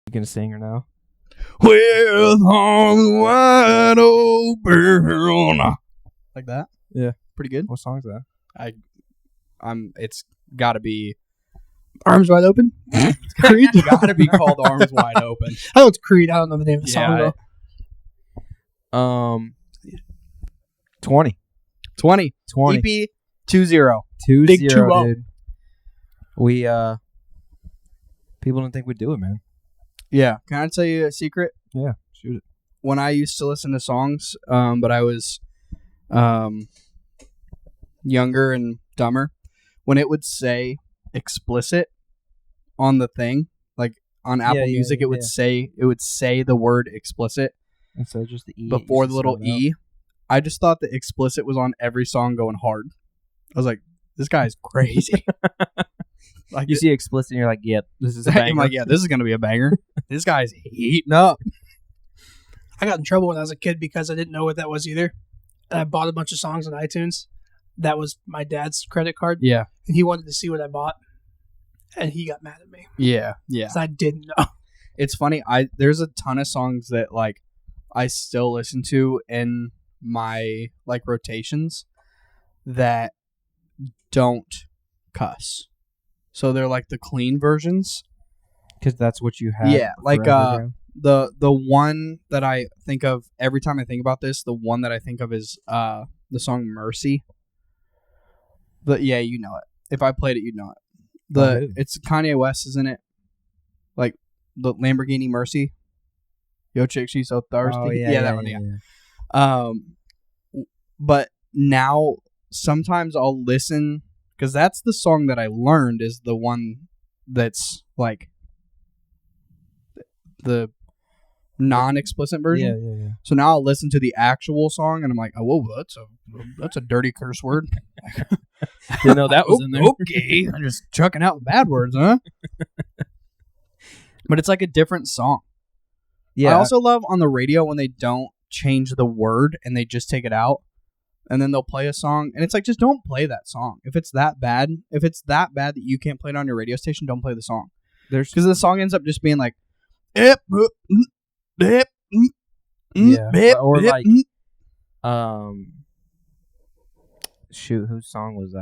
You gonna sing or no? With arms wide open. Like that? Yeah. Pretty good. What song is that? It's gotta be Arms Wide Open. Creed. It's gotta be called Arms Wide Open. I know it's Creed. I don't know the name of the song though. 20. 20. 20. EP 2-0. 2-0, Big 2-0. dude. We people didn't think we'd do it, man. Yeah. Can I tell you a secret? Yeah, shoot it. When I used to listen to songs, but I was younger and dumber, when it would say explicit on the thing, like on Apple Music, it would say the word explicit instead of just the E before the little E. I just thought that explicit was on every song going hard. I was like, this guy's crazy. Like you see explicit and you're like, yep, this is a banger. I'm like, yeah, this is gonna be a banger. This guy's heating up. I got in trouble when I was a kid because I didn't know what that was either. And I bought a bunch of songs on iTunes. That was my dad's credit card. Yeah. And he wanted to see what I bought. And he got mad at me. Yeah. Yeah. Because I didn't know. It's funny. There's a ton of songs that like I still listen to in my like rotations that don't cuss. So they're like the clean versions. Because that's what you have. Yeah, like forever, the one that I think of every time I think about this, the one that I think of is the song Mercy. But yeah, you know it. If I played it, you'd know it. It's Kanye West, isn't it? Like the Lamborghini Mercy. Yo chick, she's so thirsty. Oh, yeah, that one. Yeah. But now sometimes I'll listen because that's the song that I learned is the one that's like the non-explicit version. Yeah. So now I'll listen to the actual song and I'm like, oh, whoa, that's a dirty curse word. Didn't know that was in there. Okay, I'm just chucking out bad words, huh? But it's like a different song. Yeah. I also love on the radio when they don't change the word and they just take it out. And then they'll play a song, and it's like, just don't play that song. If it's that bad that you can't play it on your radio station, don't play the song. Because the song ends up just being like, or like, shoot, whose song was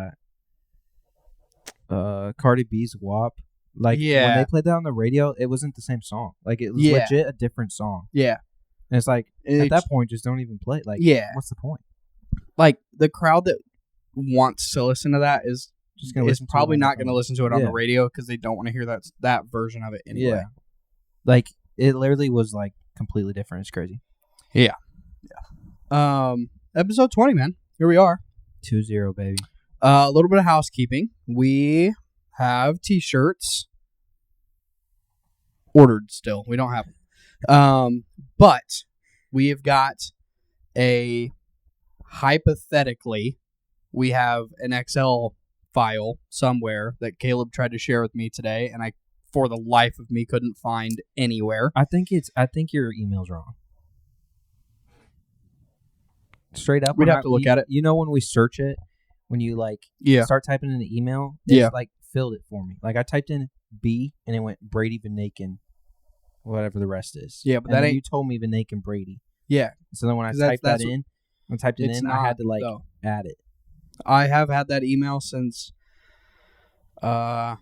that? Cardi B's WAP. Like, when they played that on the radio, it wasn't the same song. Like, it was legit a different song. Yeah. And it's like, at that point, just don't even play it. Like, what's the point? Like, the crowd that wants to listen to that is probably not going to listen to it on the radio because they don't want to hear that version of it anyway. Yeah. Like, it literally was, like, completely different. It's crazy. Yeah. Episode 20, man. Here we are. 2-0, baby. A little bit of housekeeping. We have t-shirts ordered still. We don't have them. But we have got hypothetically, we have an Excel file somewhere that Caleb tried to share with me today, and I, for the life of me, couldn't find anywhere. I think your email's wrong. Straight up, we'd have to look at it. You know, when we search it, when you like start typing in the email, it's like filled it for me. Like I typed in B and it went Brady Vanaken, whatever the rest is. Yeah, but you told me Vanaken Brady. Yeah. So then when I typed that in, I had to like add it. I have had that email since the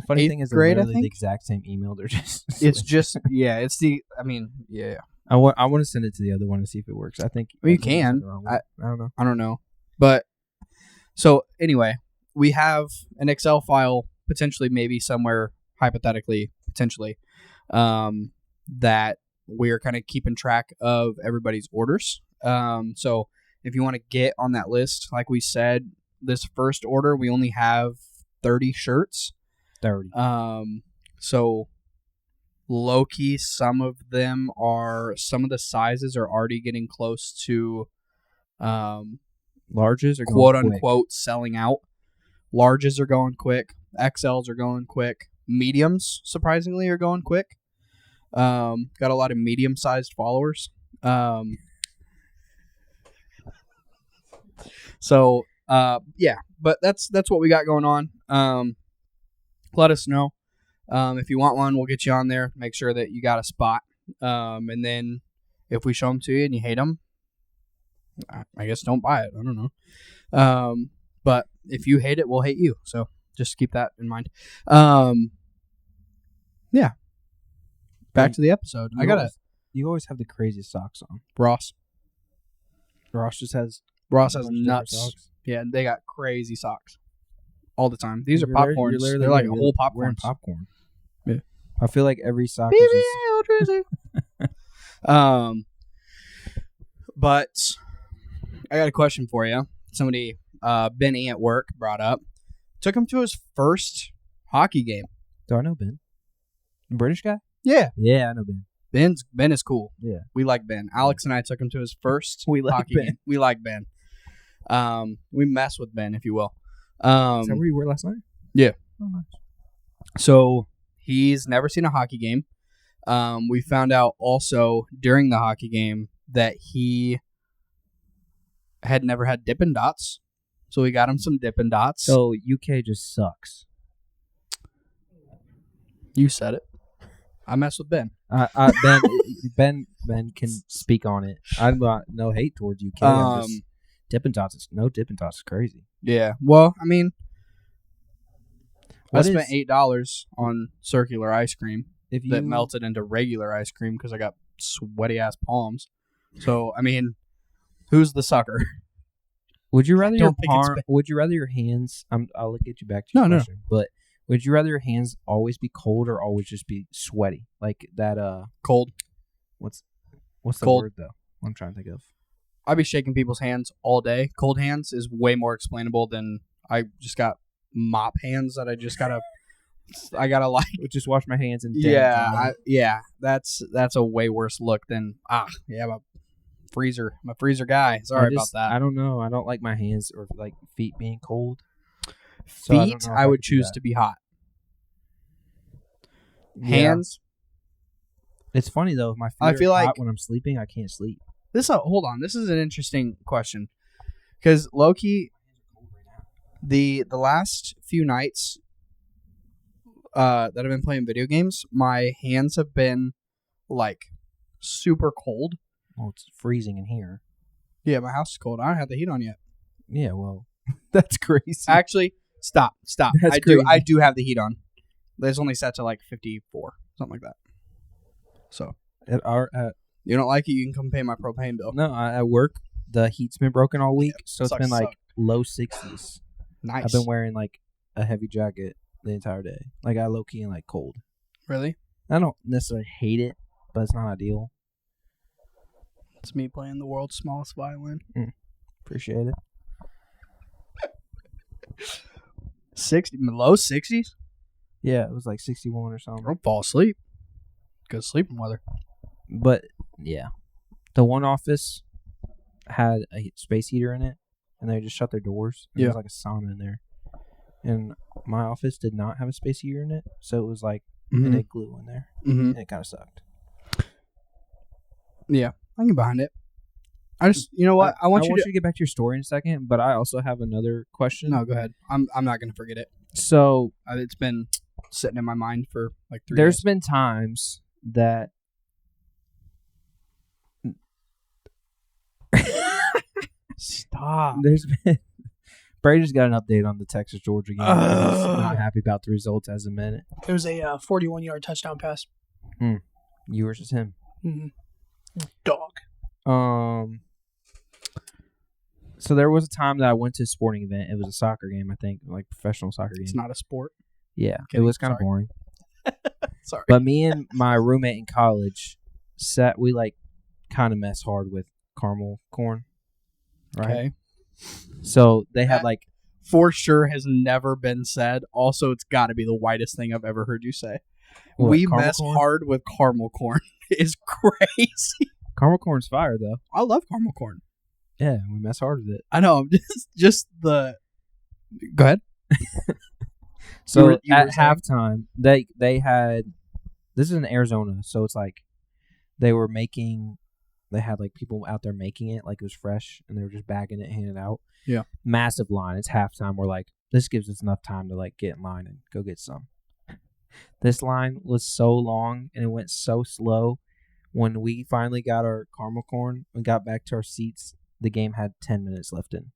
funny thing is grade, they're literally the exact same email. They're just it's just it's the I want to send it to the other one to see if it works. I think you can. I don't know. I don't know. But so anyway, we have an Excel file potentially, maybe somewhere hypothetically, potentially, that we're kind of keeping track of everybody's orders. So if you want to get on that list, like we said, this first order, we only have 30 shirts. 30. So low-key, some of the sizes are already getting close to larges or quote unquote selling out. Larges are going quick. XLs are going quick. Mediums, surprisingly, are going quick. Got a lot of medium-sized followers. But that's what we got going on. Let us know. If you want one, we'll get you on there. Make sure that you got a spot. And then if we show them to you and you hate them, I guess don't buy it. I don't know. But if you hate it, we'll hate you. So just keep that in mind. Yeah. Back to the episode. You always have the craziest socks on. Ross just has nuts. Socks. Yeah, they got crazy socks all the time. These are popcorns. They're like a whole popcorn. Popcorn. Yeah. I feel like every sock is just... But I got a question for you. Somebody, Benny at work brought up. Took him to his first hockey game. Do I know Ben? The British guy? Yeah. Yeah, I know Ben. Ben is cool. Yeah. We like Ben. Alex and I took him to his first hockey game. We like Ben. We mess with Ben, if you will. Is that where you were last night? Yeah. Oh, nice. So he's never seen a hockey game. We found out also during the hockey game that he had never had Dippin' Dots. So we got him some Dippin' Dots. So UK just sucks. You said it. I mess with Ben. Ben can speak on it. I'm not no hate towards UK. Dippin' Dots is crazy. Yeah. Well, I mean, I What spent $8 on circular ice cream if you that melted into regular ice cream because I got sweaty ass palms. So I mean, who's the sucker? Would you rather Would you rather your hands? I'll get you back to your question. But would you rather your hands always be cold or always just be sweaty? Like that cold. What's the cold. word though? What I'm trying to think of. I'd be shaking people's hands all day. Cold hands is way more explainable than I just got mop hands that I gotta like Just wash my hands and that's a way worse look than I'm a freezer guy. Sorry about that. I don't know. I don't like my hands or like feet being cold. Feet, I would choose to be hot. Hands. It's funny though. If my feet I feel are hot like when I'm sleeping, I can't sleep. Hold on. This is an interesting question because Loki, the last few nights that I've been playing video games, my hands have been like super cold. Well, it's freezing in here. Yeah, my house is cold. I don't have the heat on yet. Yeah, well, that's crazy. Actually, stop. That's crazy. I do have the heat on. It's only set to like 54, something like that. So you don't like it, you can come pay my propane bill. No, at work the heat's been broken all week, so it's been like low 60s. Nice. I've been wearing like a heavy jacket the entire day. Like I low key and like cold. Really? I don't necessarily hate it, but it's not ideal. It's me playing the world's smallest violin. Appreciate it. 60, low 60s? Yeah, it was like 61 or something. I'll fall asleep. Good sleeping weather. But yeah, the one office had a space heater in it, and they just shut their doors. There was like a sauna in there, and my office did not have a space heater in it, so it was like an igloo in there, and it kind of sucked. Yeah, I can get behind it. I just, you know what? I want you to get back to your story in a second, but I also have another question. No, go ahead. I'm not going to forget it. So it's been sitting in my mind for like 3 days. There's been times that stop. There's been Brady's got an update on the Texas Georgia game. He's not happy about the results as a minute. It was a 41-yard touchdown pass. You versus him. Mm-hmm. Dog. So there was a time that I went to a sporting event. It was a soccer game, I think, like professional soccer game. It's not a sport. Yeah, it was kind of boring. Sorry. But me and my roommate in college we like kind of mess hard with caramel corn, right? Okay. So they had like for sure has never been said. Also, it's got to be the whitest thing I've ever heard you say. What, we mess hard with caramel corn. It's crazy. Caramel corn's fire though. I love caramel corn. Yeah, we mess hard with it. I know. Just the. Go ahead. So at halftime, they had. This is in Arizona, so it's like they had like people out there making it like it was fresh, and they were just bagging it, handing it out. Yeah. Massive line. It's halftime. We're like, this gives us enough time to like get in line and go get some. This line was so long and it went so slow. When we finally got our caramel corn and got back to our seats, the game had 10 minutes left in.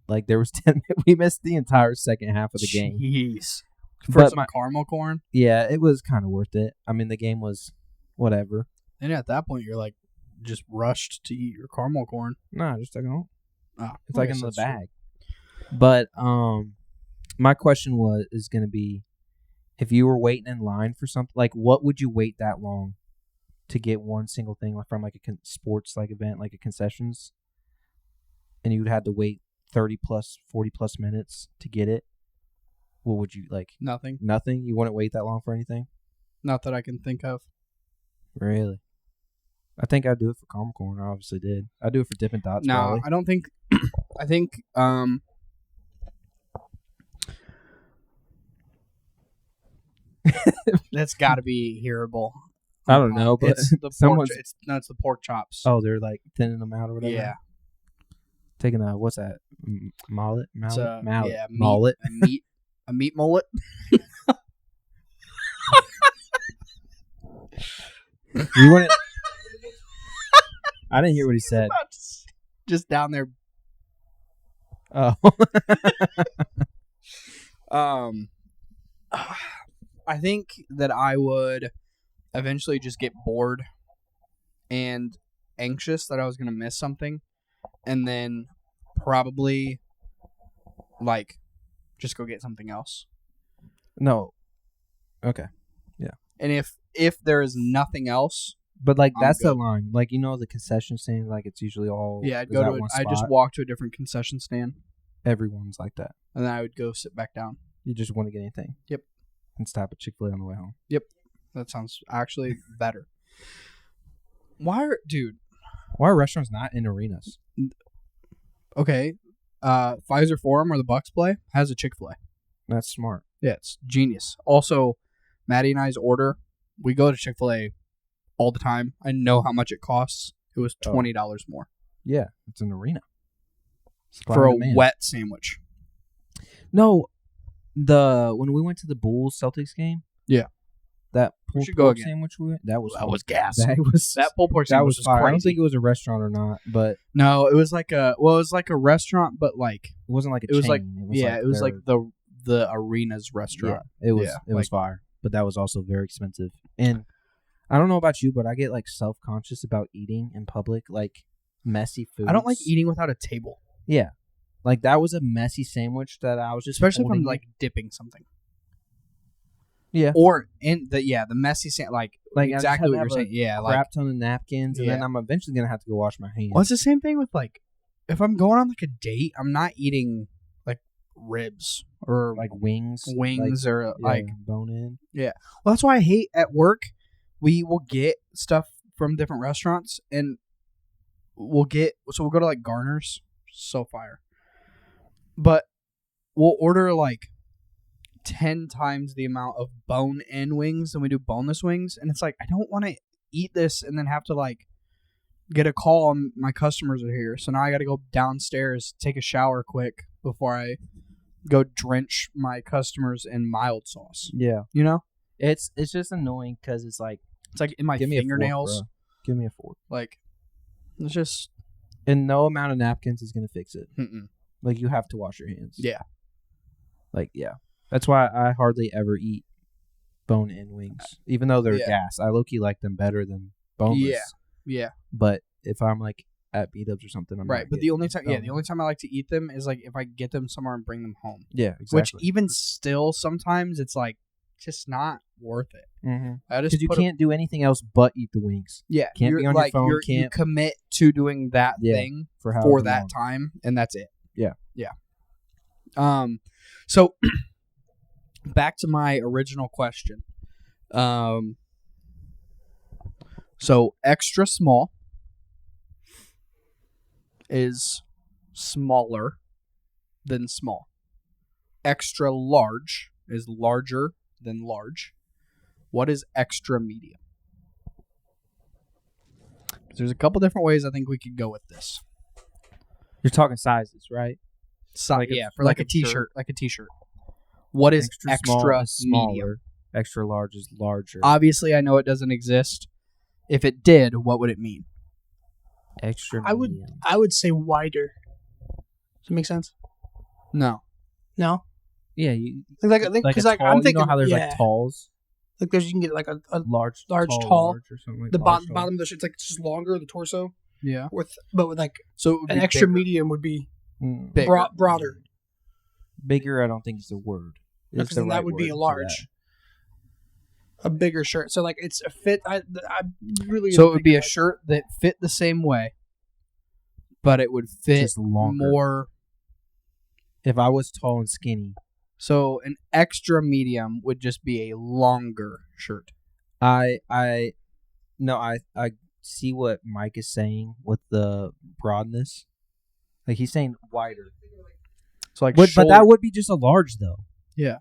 Like, there was 10 minutes. We missed the entire second half of the game. Jeez. For But some caramel corn? Yeah, it was kind of worth it. I mean, the game was whatever. And at that point, you're like, just rushed to eat your caramel corn. No, just like, oh. Oh, It's like in the bag. But my question is going to be, if you were waiting in line for something, like, what would you wait that long to get one single thing from like a sports like event, like a concessions, and you'd had to wait 30 plus 40 plus minutes to get it? What would you like? Nothing. You wouldn't wait that long for anything? Not that I can think of. Really? I think I'd do it for caramel corn. I obviously did. I'd do it for Dippin' Dots. No, probably. I don't think. I think. That's got to be hearable. I don't know, but it's the pork. It's the pork chops. Oh, they're like thinning them out or whatever. Yeah. Taking a what's that? Mallet. Yeah, mullet. A meat mullet. You wouldn't. I didn't hear what he said. Just down there. Oh. I think that I would eventually just get bored and anxious that I was going to miss something, and then probably like just go get something else. No. Okay. Yeah. And if there is nothing else, but like I'm that's good. the line. Like, you know, the concession stand, like it's usually all. Yeah, I'd go to. I just walk to a different concession stand. Everyone's like that. And then I would go sit back down. You just want to get anything. Yep. And stop at Chick-fil-A on the way home. Yep. That sounds actually better. Why are restaurants not in arenas? Okay. Pfizer Forum where the Bucks play has a Chick-fil-A. That's smart. Yeah, it's genius. Also, Maddie and I's order, we go to Chick-fil-A all the time. I know how much it costs. It was $20 more. Yeah, it's an arena. For a wet sandwich. No, when we went to the Bulls Celtics game. Yeah. That pulled pork sandwich that was gas. That pulled pork sandwich was fire. crazy. I don't think it was a restaurant or not, but no, it was like a restaurant, but like it wasn't like a it was chain. like it was like the arena's restaurant. Yeah, it was fire, but that was also very expensive. And I don't know about you, but I get like self-conscious about eating in public, like messy food. I don't like eating without a table. Yeah, like that was a messy sandwich that I was just especially if I'm like dipping something. Yeah. Or the messy like exactly what you're saying. Yeah, like crap ton of napkins, and then I'm eventually gonna have to go wash my hands. Well, it's the same thing with like if I'm going on like a date, I'm not eating like ribs or like wings or like bone in. Yeah. Well, that's why I hate at work. We will get stuff from different restaurants, and we'll go to like Garner's, so fire. But we'll order like 10 times the amount of bone-in wings than we do boneless wings, and it's like I don't want to eat this and then have to like get a call on my customers are here, so now I got to go downstairs, take a shower quick before I go drench my customers in mild sauce. Yeah, you know, it's just annoying because it's like in my fingernails. Give me a fork. Like it's just, and no amount of napkins is gonna fix it. Mm-mm. Like you have to wash your hands. Yeah, like yeah. That's why I hardly ever eat bone-in wings, even though they're gas. I low-key like them better than boneless. Yeah. But if I'm like at B-dubs or something, I'm right. But the only time I like to eat them is like if I get them somewhere and bring them home. Yeah, exactly. Which even still, sometimes it's like just not worth it. Mm-hmm. Because you can't do anything else but eat the wings. Yeah, can't be on your phone. You commit to doing that thing for that time, and that's it. Yeah. So. Back to my original question. So extra small is smaller than small. Extra large is larger than large. What is extra medium? There's a couple different ways I think we could go with this. You're talking sizes, right? For like a t-shirt, What is extra smaller, medium? extra large is larger. Obviously, I know it doesn't exist. If it did, what would it mean? Extra I would medium. say wider. Does that make sense? No. No. Yeah, you I think like because a tall, I'm thinking you know how there's yeah. like talls, Like there's you can get like a large, tall, large or something like the large, bottom of the shirt. It's like just longer the torso Yeah. but with like So it would an be extra bigger. medium would be Bigger. broader. Bigger, I don't think is the word. It's Because the then that right would be word a for large, a bigger shirt. So like it's a fit. I really. So it would be a shirt that fit the same way, but it would fit Just longer. more. If I was tall and skinny, So an extra medium would just be a longer shirt. I see what Mike is saying with the broadness. Like he's saying wider. So like, But shoulder- that would be just a large though. Yeah.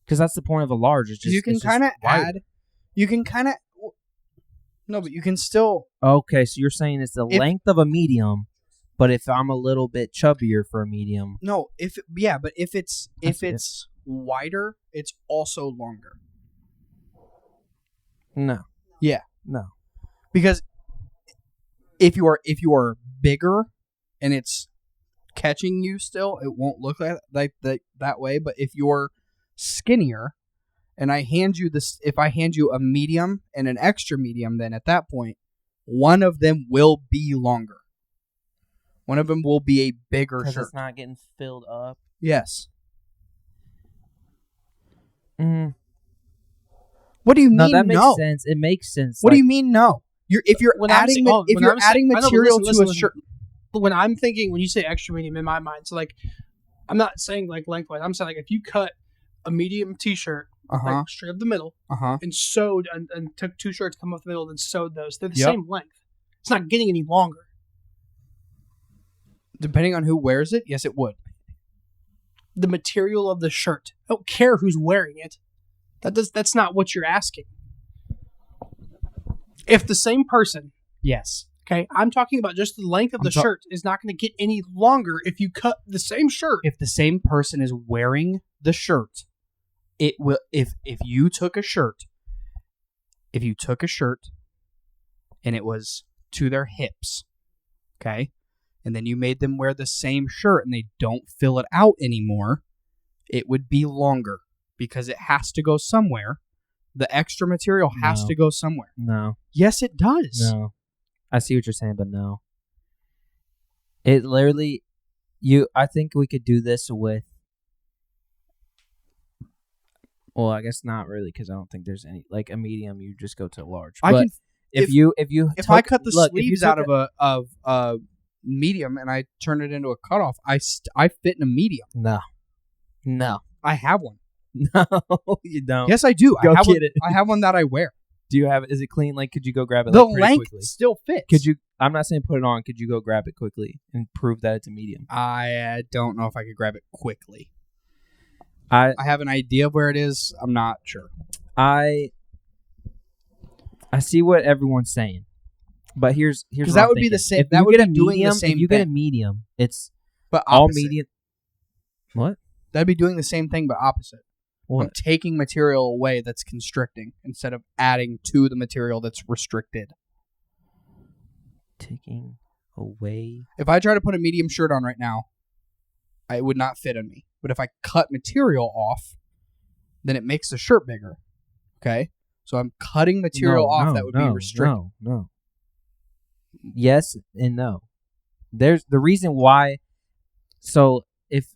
Because that's the point of a large. It's just you can it's just kind of wider. add. You can kind of. No, but you can still. Okay, so you're saying it's the length of a medium, but if I'm a little bit chubbier for a medium, No, but if it's wider, it's also longer. no. Yeah. No. Because if you are bigger and it's catching you still, it won't look like that way. But if you're skinnier and I hand you this, if I hand you a medium and an extra medium, then at that point, one of them will be longer. One of them will be a bigger Because shirt. it's not getting filled up. Yes. Mm. What do you mean? No, that makes no? sense. It makes sense. What do you mean? No. If you're When I'm adding saying- ma- oh, if when you're I'm saying- adding I know, but material listen, to a shirt. But when I'm thinking, when you say extra medium in my mind, so like, I'm not saying like lengthwise. I'm saying like if you cut a medium T-shirt like straight up the middle and sewed and took two shirts, come off the middle, and then sewed those, they're the Yep. same length. It's not getting any longer. Depending on who wears it, yes, it would. The material of the shirt. I don't care who's wearing it. That's not what you're asking. If the same person, Yes. okay, I'm talking about just the length of the shirt is not going to get any longer if you cut the same shirt. If the same person is wearing the shirt, it will. If you took a shirt, and it was to their hips, okay, and then you made them wear the same shirt and they don't fill it out anymore, it would be longer because it has to go somewhere. The extra material has No. to go somewhere. No. Yes, it does. No. I see what you're saying, but no. It literally, I think we could do this with, well, I guess not really, because I don't think there's any, like a medium, you just go to large. I But can. if I cut the look, if you sleeves took out of a medium and I turn it into a cutoff, I fit in a medium. No. I have one. No, you don't. Yes, I do. Go I have get one, it. I have one that I wear. Do you have it? Is it clean? Like, could you go grab it The like, pretty length quickly? still fits. Could you, I'm not saying put it on, could you go grab it quickly and prove that it's a medium? I don't know if I could grab it quickly. I have an idea of where it is. I'm not sure. I see what everyone's saying, but here's Because what that I'm would be the thinking. same. If That you would get be a doing medium, the same if you get a thing, medium, it's but all opposite. medium. What? That'd be doing the same thing, but opposite. I'm What? taking material away that's constricting instead of adding to the material that's restricted. Taking away. If I try to put a medium shirt on right now, it would not fit on me. But if I cut material off, then it makes the shirt bigger. Okay? So I'm cutting material off that would be restricted. No. Yes and no. There's the reason why. So if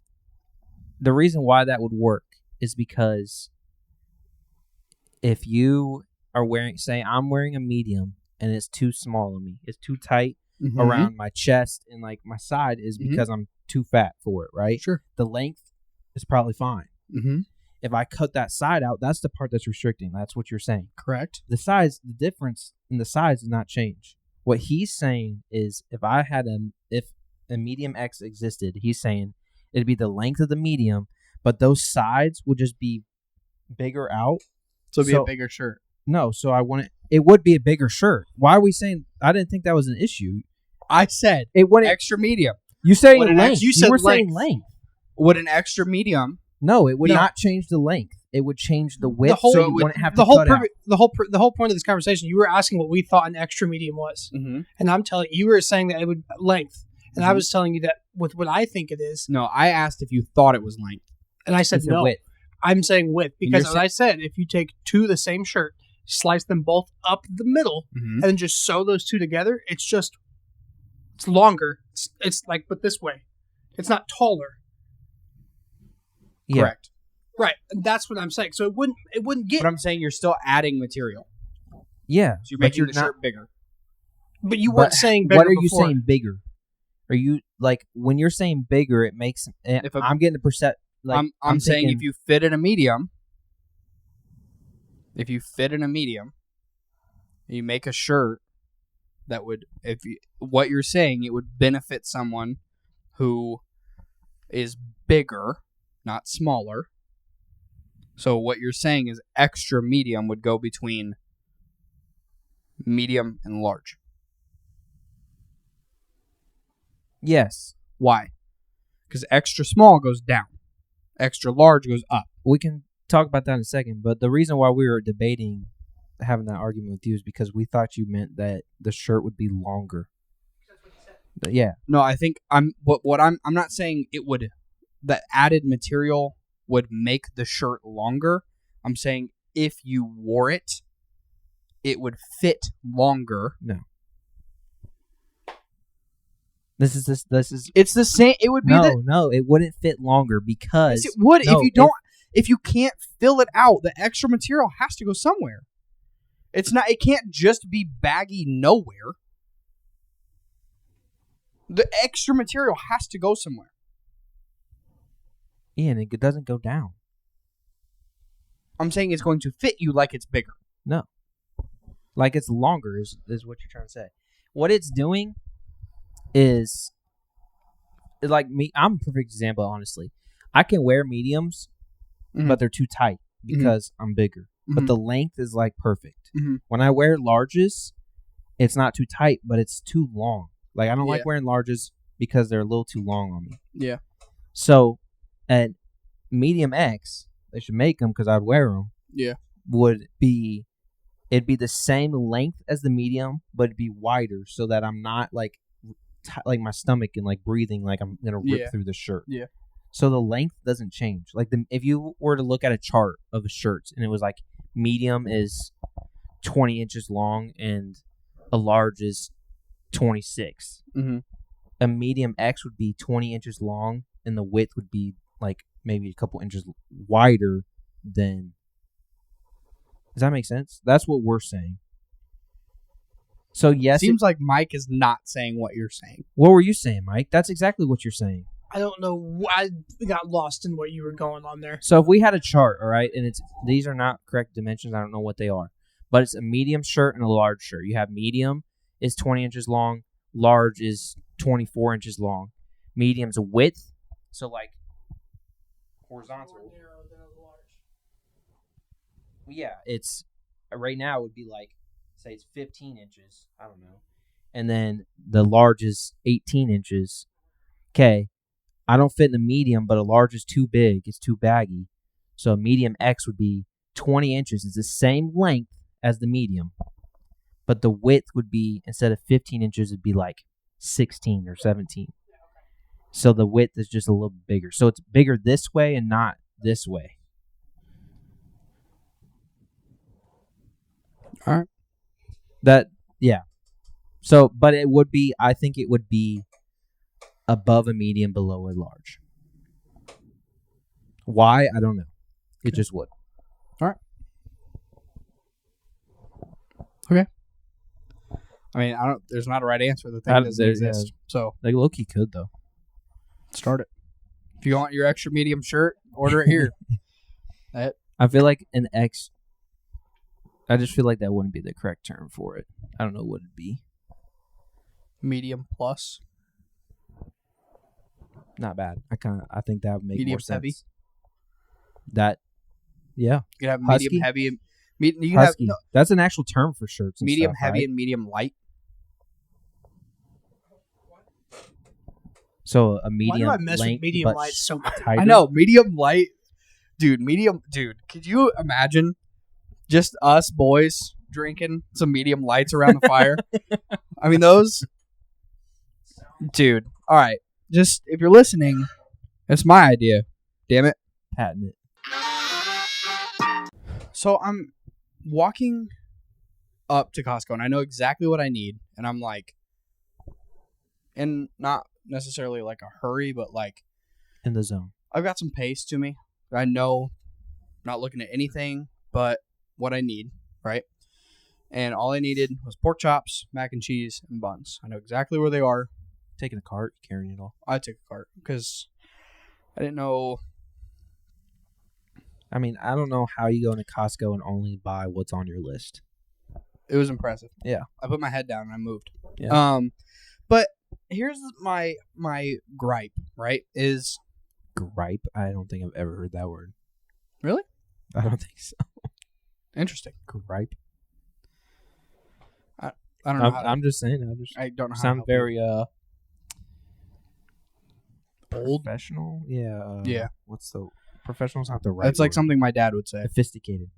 the reason why that would work is because if you are wearing, say, I'm wearing a medium and it's too small on me, it's too tight Mhm. around my chest and like my side, is Mhm. because I'm too fat for it, right? Sure. The length is probably fine. Mm-hmm. If I cut that side out, that's the part that's restricting. That's what you're saying. Correct. The size, the difference in the size does not change. What he's saying is if a medium X existed, he's saying it'd be the length of the medium, but those sides would just be bigger out. So it'd be a bigger shirt. No, so it would be a bigger shirt. Why are we saying, I didn't think that was an issue. I said It wouldn't, extra medium. you saying What an length. ex- you said were saying length. length. Would an extra medium? No, it would No. not change the length. it would change the width, whole- so so you wouldn't have to the whole cut out. the whole point of this conversation, you were asking what we thought an extra medium was, and I'm telling you were saying that it would length, and I was telling you that with what I think it is. No, I asked if you thought it was length, and I said It's a no. width. I'm saying width because, you're as I said, if you take two of the same shirt, slice them both up the middle, and then just sew those two together, it's longer. It's like, but this way, it's not taller. Yeah. Correct. Right, and that's what I'm saying. So it wouldn't get. But I'm saying you're still adding material, Yeah. so you're but making the shirt bigger. But you weren't But saying bigger what are you before. saying bigger? Are you like when you're saying bigger? It makes. I'm getting the percent. Like, I'm saying thinking, if you fit in a medium, you make a shirt that would, what you're saying, it would benefit someone who is bigger, not smaller. So what you're saying is extra medium would go between medium and large. yes, Why? Because extra small goes down. Extra large goes up. we can talk about that in a second. But the reason why we were debating having that argument with you is because we thought you meant that the shirt would be longer. But yeah, No, I think I'm not saying it would, the added material would make the shirt longer. I'm saying if you wore it, it would fit longer. no. This is It's the same. It would be no, it wouldn't fit longer because Yes, it would. no, If you can't fill it out, the extra material has to go somewhere. It can't just be baggy nowhere. The extra material has to go somewhere. Ian, it doesn't go down. I'm saying it's going to fit you like it's bigger. No. Like it's longer is what you're trying to say. What it's doing is like me. I'm a perfect example, honestly. I can wear mediums, but they're too tight because I'm bigger. But the length is like perfect. When I wear larges, it's not too tight, but it's too long. Like I don't like wearing larges because they're a little too long on me. Yeah. So at medium X, they should make them because I'd wear them. Yeah. It'd be the same length as the medium, but it'd be wider so that I'm not like my stomach and like breathing like I'm gonna rip through the shirt. Yeah. So the length doesn't change. Like if you were to look at a chart of the shirts and it was like medium is 20 inches long and a large is 26. A medium X would be 20 inches long and the width would be like maybe a couple inches wider than. Does that make sense? That's what we're saying. So yes, Seems like Mike is not saying what you're saying. What were you saying, Mike? That's exactly what you're saying. I don't know. I got lost in what you were going on there. So if we had a chart, all right, and these are not correct dimensions, I don't know what they are, but it's a medium shirt and a large shirt. You have medium is 20 inches long, large is 24 inches long. Medium's width, so like horizontal. Yeah, it's right now it would be like, say it's 15 inches. I don't know. And then the large is 18 inches. Okay. I don't fit in the medium, but a large is too big. It's too baggy. So a medium X would be 20 inches. It's the same length as the medium. But the width would be, instead of 15 inches, it'd be like 16 or 17. So the width is just a little bigger. So it's bigger this way and not this way. All right. Yeah. So, but it would be, I think it would be above a medium, below a large. Why? I don't know. It just would. All right. Okay. I mean, there's not a right answer. The thing doesn't exist. So, like Loki could though. Start it. If you want your extra medium shirt, order it here. I feel like an X. I just feel like that wouldn't be the correct term for it. I don't know what it'd be. Medium plus. Not bad. I think that would make Medium more sense. heavy. Yeah. You could have Husky? medium heavy and you Husky. have That's an actual term for shirts. And medium stuff, heavy right? and medium light. So a medium. Why do I mess with length, medium but light so much? tighter? I know medium light. Dude, medium. Dude, could you imagine just us boys drinking some medium lights around the fire? I mean, those. Dude, all right. Just if you're listening, it's my idea. Damn it. Patent it. So I'm walking up to Costco and I know exactly what I need. And I'm like, in not necessarily like a hurry, but like in the zone. I've got some pace to me. I know, not looking at anything but what I need, right? And all I needed was pork chops, mac and cheese, and buns. I know exactly where they are. Taking a cart, carrying it all. I took a cart because I didn't know. I mean, I don't know how you go into Costco and only buy what's on your list. It was impressive. Yeah. I put my head down and I moved. Yeah. But here's my gripe, right? Is gripe? I don't think I've ever heard that word. Really? I don't think so. Interesting. Gripe? I don't know. I'm just saying. I don't know. Sound very old. Professional? Yeah. Yeah. What's the professional's not the right. It's like word. something my dad would say. Sophisticated.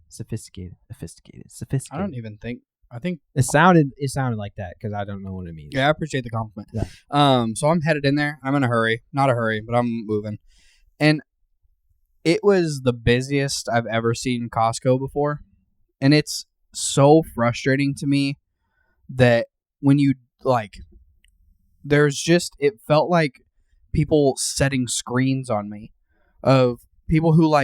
I don't even think. I think it sounded like that because I don't know what it means. Yeah, I appreciate the compliment. Yeah. So I'm headed in there. I'm in a hurry. Not a hurry, but I'm moving. And it was the busiest I've ever seen Costco before. And it's so frustrating to me that when you there's just, it felt like people setting screens on me of people who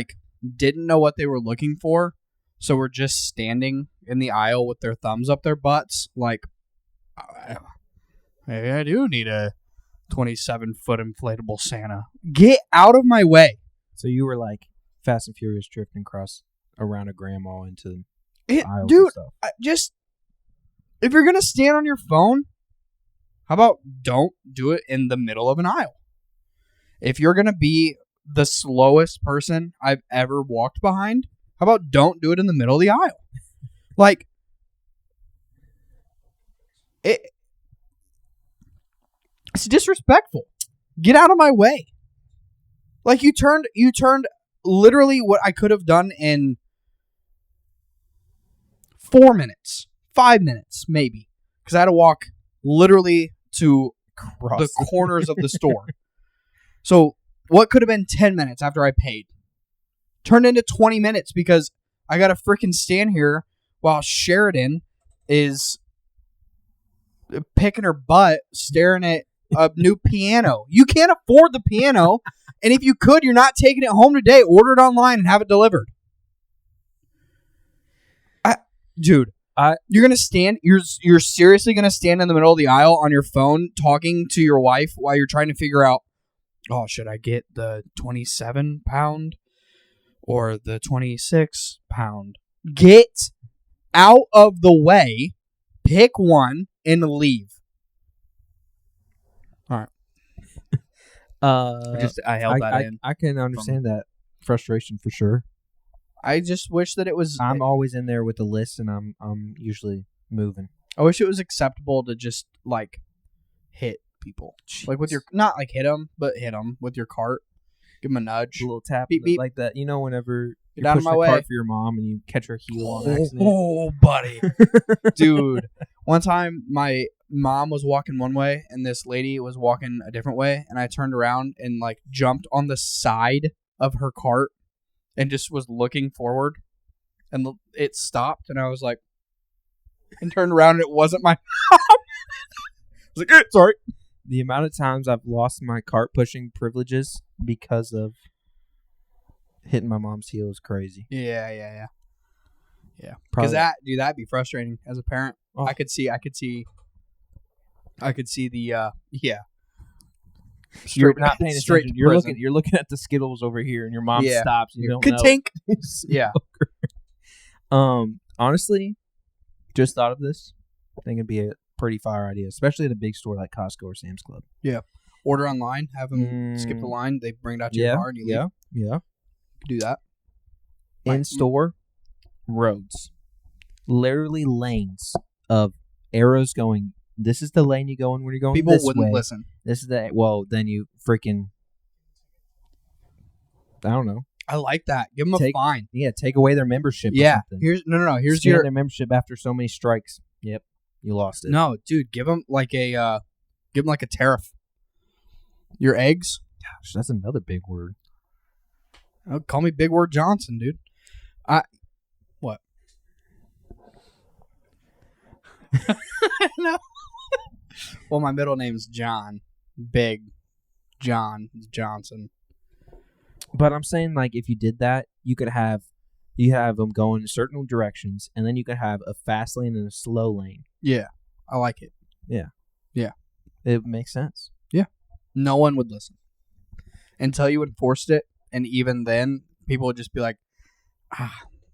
didn't know what they were looking for. So we're just standing in the aisle with their thumbs up their butts. Maybe I do need a 27-foot inflatable Santa. Get out of my way. So you were like Fast and Furious drifting around a grandma into aisles dude, and stuff. If you're going to stand on your phone, how about don't do it in the middle of an aisle? If you're going to be the slowest person I've ever walked behind, how about don't do it in the middle of the aisle? It's disrespectful. Get out of my way. You turned literally what I could have done in 4 minutes, 5 minutes, maybe. Because I had to walk literally to the corners of the store. So what could have been 10 minutes after I paid turned into 20 minutes because I got to freaking stand here while Sheridan is picking her butt staring at a new piano. You can't afford the piano, and if you could, you're not taking it home today. Order it online and have it delivered. You're gonna stand. You're seriously gonna stand in the middle of the aisle on your phone talking to your wife while you're trying to figure out, oh, should I get the 27-pound or the 26-pound? Get out of the way. Pick one and leave. All right. I held that in. I can understand that frustration for sure. I just wish that it was. I'm always in there with the list, and I'm usually moving. I wish it was acceptable to just hit people, Jeez. With your hit them, but hit them with your cart. Give them a nudge, a little tap, beep, beep. like that. Whenever get out of my way cart for your mom and you catch her heel on accident. Oh, buddy, dude. One time, my mom was walking one way, and this lady was walking a different way, and I turned around and jumped on the side of her cart and just was looking forward, and it stopped, and I was and turned around, and it wasn't my mom. I was sorry. The amount of times I've lost my cart pushing privileges because of hitting my mom's heel is crazy. Yeah. Because that'd be frustrating as a parent. Oh. I could see the You're not paying attention. You're looking at the Skittles over here, and your mom stops. And you don't Ka-tink. Yeah. Honestly, just thought of this. I think it'd be a pretty fire idea, especially at a big store like Costco or Sam's Club. Yeah. Order online. Have them skip the line. They bring it out to your car, and you leave. Yeah. Do that. In store, roads, literally lanes of arrows going. This is the lane you go in when you're going People this wouldn't way. listen. This is then you freaking, I don't know. I like that. Give them a fine. Yeah, take away their membership. Yeah. Or something. Here's Scan their membership after so many strikes. Yep, you lost it. No, dude, give them like a tariff. Your eggs. Gosh, that's another big word. Oh, call me Big Word Johnson, dude. What? No. Well, my middle name's John. Big John Johnson. But I'm saying, like, if you did that, you have them going in certain directions, and then you could have a fast lane and a slow lane. Yeah, I like it. Yeah. Yeah. It makes sense. Yeah. No one would listen until you enforced it, and even then, people would just be like,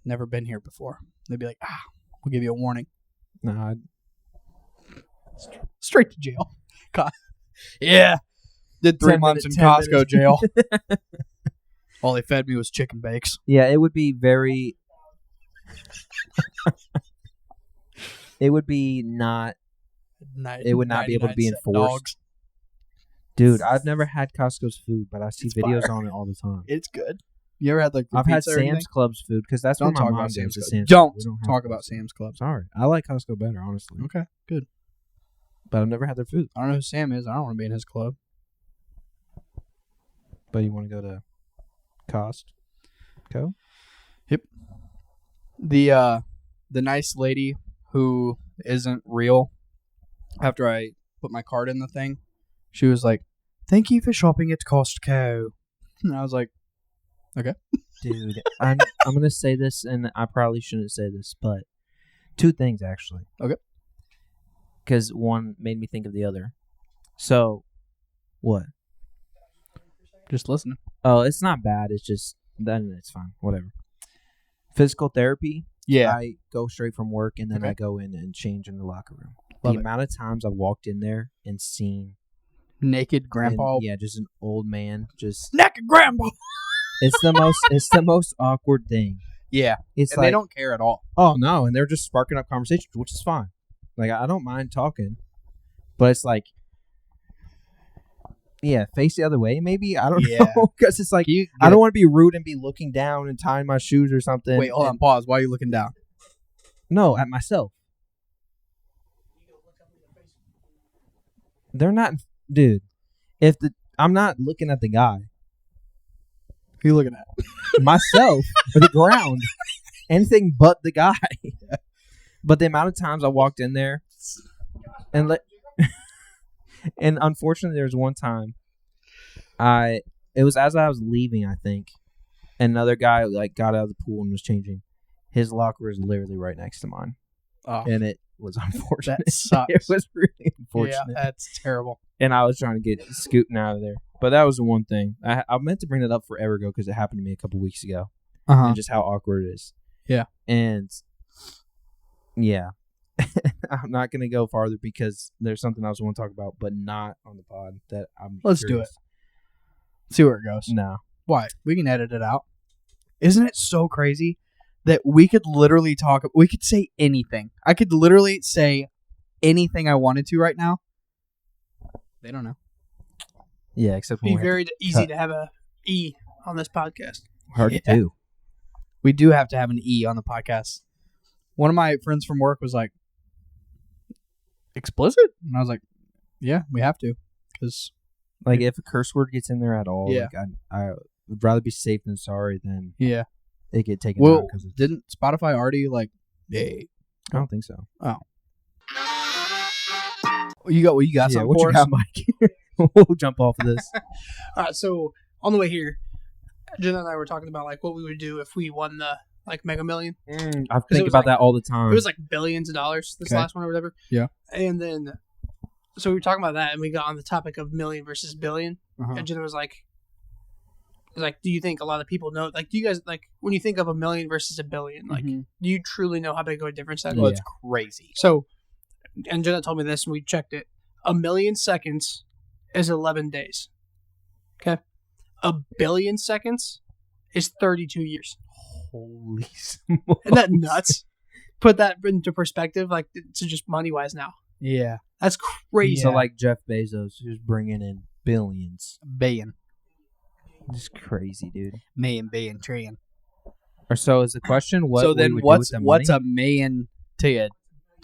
never been here before. They'd be like, we'll give you a warning. No, Straight to jail. Yeah. Did 3 months in Costco jail. All they fed me was chicken bakes. Yeah, it would be very... it would be not... It would not be able to be enforced. Dogs. Dude, I've never had Costco's food, but I see videos on it all the time. It's good. You ever had like I've had Sam's Club's food because that's what my mom does. Don't talk about Sam's Club. Sorry, I like Costco better, honestly. Okay, good. But I've never had their food. I don't know who Sam is. I don't want to be in his club. But you want to go to Costco? Yep. The nice lady who isn't real. After I put my card in the thing, she was like, "Thank you for shopping at Costco." And I was like, "Okay." Dude, I'm gonna say this, and I probably shouldn't say this, but 2 things actually. Okay. Because one made me think of the other. So, what? Just listening. Oh, it's not bad. It's just then it's fine. Whatever. Physical therapy. Yeah. I go straight from work and then I go in and change in the locker room. Love the amount of times I walked in there and seen naked grandpa. Yeah, just an old man. Just naked grandpa. It's the most awkward thing. Yeah. It's and they don't care at all. Oh no, and they're just sparking up conversations, which is fine. Like I don't mind talking. But it's like face the other way, maybe. I don't know. Because it's like, I don't want to be rude and be looking down and tying my shoes or something. Wait, hold on. Pause. Why are you looking down? No, at myself. They're not... Dude, I'm not looking at the guy. Who are you looking at? Myself. Or the ground. Anything but the guy. But the amount of times I walked in there and and unfortunately, there was one time it was as I was leaving, I think, another guy got out of the pool and was changing. His locker is literally right next to mine. Oh. And it was unfortunate. That sucks. It was really unfortunate. Yeah, that's terrible. And I was trying to get scooting out of there. But that was the one thing. I meant to bring that up forever ago because it happened to me a couple weeks ago. And just how awkward it is. Yeah. And yeah. I'm not going to go farther because there's something else I want to talk about, but not on the pod. Let's do it. See where it goes. No. Why? We can edit it out. Isn't it so crazy that we could literally we could say anything. I could literally say anything I wanted to right now. They don't know. Yeah, except it'd be very easy to have a E on this podcast. Hard to do. We do have to have an E on the podcast. One of my friends from work was like, explicit? And I was like, yeah, we have to. Because if a curse word gets in there at all, I would rather be safe than sorry than it get taken down. Didn't Spotify already I don't think so. Oh. You got something what for you got, Mike? We'll jump off of this. All right, so on the way here, Jenna and I were talking about what we would do if we won the Mega Million. I think about that all the time. It was billions of dollars, this last one or whatever. Yeah. And then, so we were talking about that, and we got on the topic of million versus billion. And Jenna was like, do you think a lot of people know? Do you guys, when you think of a million versus a billion, do you truly know how big of a difference that is? Well, it's crazy. So, and Jenna told me this, and we checked it. 1 million seconds is 11 days. Okay? 1 billion seconds is 32 years. Holy smokes. Isn't that nuts? Put that into perspective, to just money-wise now. Yeah. That's crazy. So Jeff Bezos, who's bringing in billions. Billion. Just crazy, dude. Million, billion, trillion. Or so is the question? What? So then, we would what's do with the money? a million to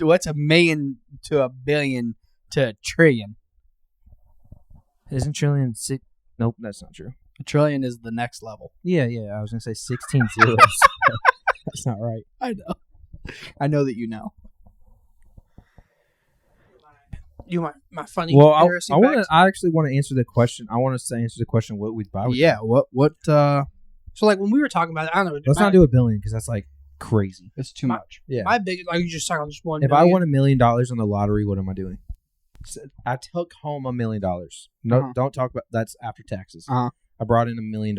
what's a million to a billion to a trillion? Isn't trillion six? Nope, that's not true. A trillion is the next level. Yeah. I was gonna say 16 zeros. That's not right. I know that you know. You want my funny? Well, interesting facts? I actually want to answer the question. I want to answer the question. What we'd buy? With Yeah. What? So like when we were talking about it, I don't know. Let's not do $1 billion because that's like crazy. It's too much. Yeah. My big, like you just talking on just one. If million. I won $1 million on the lottery, what am I doing? I took home $1 million. No, don't talk about that's after taxes. I brought in $1 million.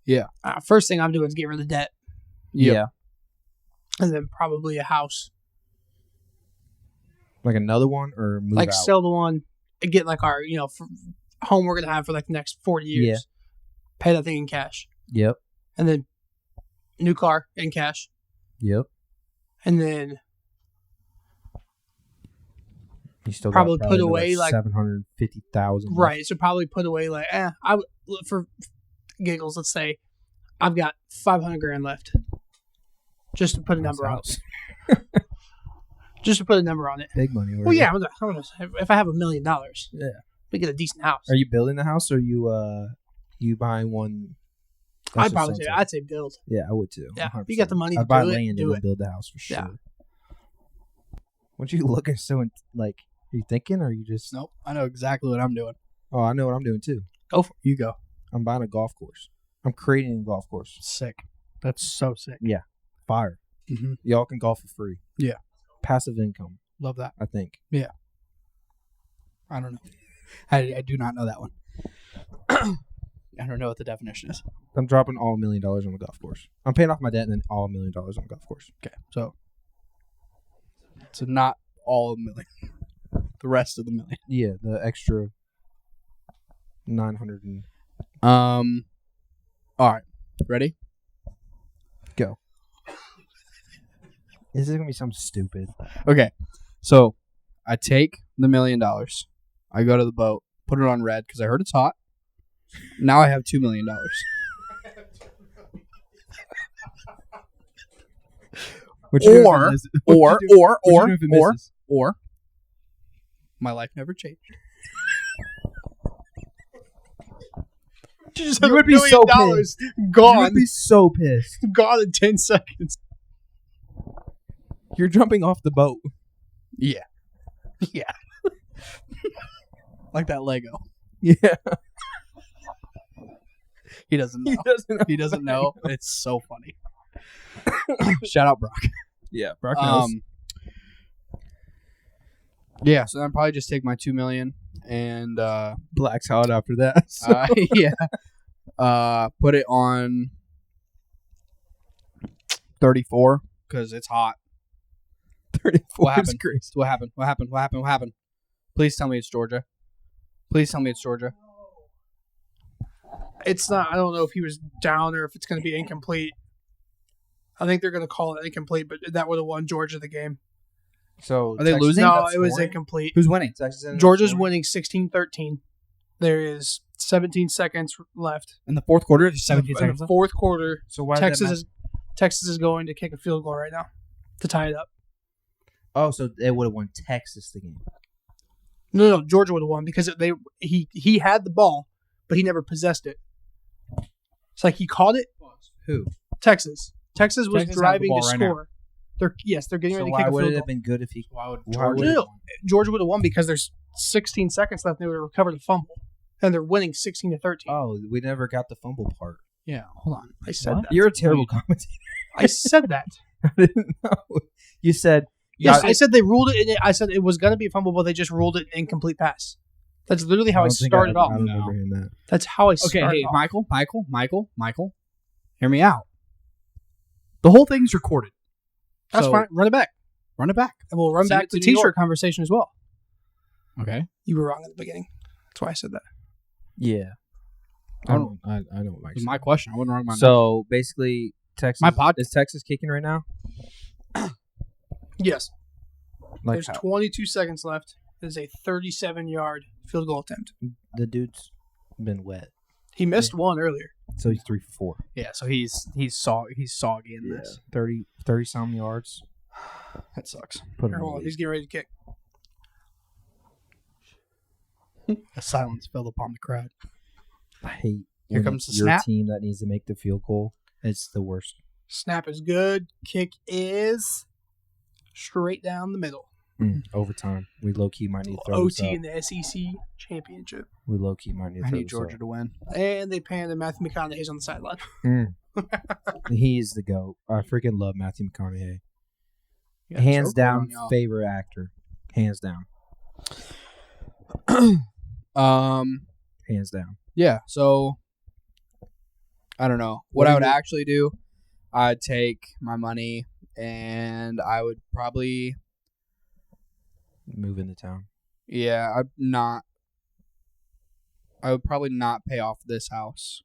Yeah. First thing I'm doing is get rid of the debt. Yeah. And then probably a house. Like another one or move like out? Sell the one and get like our home we're gonna have for like the next 40 years. Yeah. Pay that thing in cash. Yep. And then new car in cash. Yep. And then you still probably got put away like $750,000. Right. So probably put away like I would, for giggles, let's say I've got $500,000 left. Just to put a number on it. Just to put a number on it. Big money. Well, yeah. If I have $1 million, yeah, we get a decent house. Are you building the house or you buying one? I'd probably say I'd say build. Yeah, I would too. Yeah, 100%. if you got the money to I'd buy do land it, and do then it. build the house for sure. Yeah. What you looking so like? Are you thinking or are you just? Nope. I know exactly what I'm doing. Oh, I know what I'm doing too. Go for it. You go. I'm buying a golf course. I'm creating a golf course. Sick. That's so sick. Yeah, fire. Mm-hmm. Y'all can golf for free. Yeah. Passive income. Love that. I think. Yeah. I don't know. I do not know that one. I don't know what the definition is. I'm dropping all $1 million on the golf course. I'm paying off my debt and then all $1 million on the golf course. Okay. So not all $1 million. The rest of the $1 million. Yeah, the extra 900 and all right. Ready? go. Is this gonna be something stupid? Okay. So I take the $1 million. I go to the boat, put it on red because I heard it's hot. Now I have $2 million. Or my life never changed. You would be so pissed. Gone. You would be so pissed. Gone in 10 seconds. You're jumping off the boat. Yeah. Yeah. Like that Lego. Yeah. He doesn't know. He doesn't know. It's so funny. Shout out Brock. Yeah, Brock knows. Yeah, so I'd probably just take my $2 million and Black's out after that. So. Put it on 34 because it's hot. 34 What is happened? crazy. What happened? What happened? What happened? What happened? Please tell me it's Georgia. Please tell me it's Georgia. It's not. I don't know if he was down or if it's going to be incomplete. I think they're going to call it incomplete, but that would have won Georgia the game. So are they losing? No, it was incomplete. Who's winning? Georgia's winning 16-13. There is 17 seconds left in the fourth quarter. There's 17 seconds. Fourth quarter. So why Texas is going to kick a field goal right now to tie it up. Oh, so they would have won Texas the game. No, Georgia would have won because he had the ball, but he never possessed it. It's like he caught it. Who? Texas. Texas was driving to right score. They're getting ready to kick a field goal. Why would it have been good if he? Georgia would have won because there's 16 seconds left and they would have recovered the fumble, and they're winning 16-13. Oh, we never got the fumble part. Yeah, hold on. I said that. You're a terrible commentator. I said that. I didn't know. You said. Yes, I said they ruled it. I said it was going to be a fumble, but they just ruled it an incomplete pass. That's literally how I started off. I don't remember hearing that. That's how I started off. Okay, Michael, hear me out. The whole thing's recorded. That's fine. Run it back. Run it back. And we'll run back to the T-shirt conversation as well. Okay. You were wrong at the beginning. That's why I said that. Yeah. I know what Mike said. My question. I wasn't wrong about that. So, basically, Texas. Is Texas kicking right now? Yes. Like There's 22 seconds left. It is a 37-yard field goal attempt. The dude's been wet. He missed one earlier. So he's 3 for 4. Yeah, so he's soggy in this. 30 some yards. That sucks. Put him Hold on, he's getting ready to kick. A silence fell upon the crowd. I hate Here when comes the your snap. team that needs to make the field goal. It's the worst. Snap is good. Kick is straight down the middle. Overtime. We low key might need to throw this OT up. in the SEC championship. We low key might need to I throw need this Georgia up. to win. And they panned Matthew McConaughey's on the sideline. He is the GOAT. I freaking love Matthew McConaughey. Yeah, Hands chokehold down, on y'all. favorite actor. Hands down. Hands down. Yeah, so I don't know. What I would actually do, I'd take my money and I would probably Move into town. I would probably not pay off this house.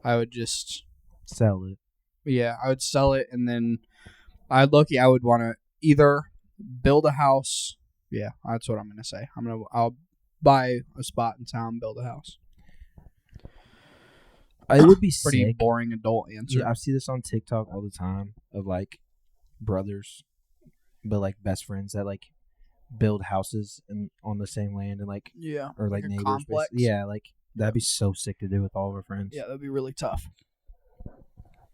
I would just Sell it. I would sell it and then I would want to either build a house. Yeah, that's what I'm going to say. I'll buy a spot in town, build a house. It would be Pretty sick. boring adult answer. Yeah, I see this on TikTok all the time of like brothers, but like best friends that like build houses on the same land and like or like a neighbors. complex. Yeah, like that'd be so sick to do with all of our friends. Yeah, that'd be really tough.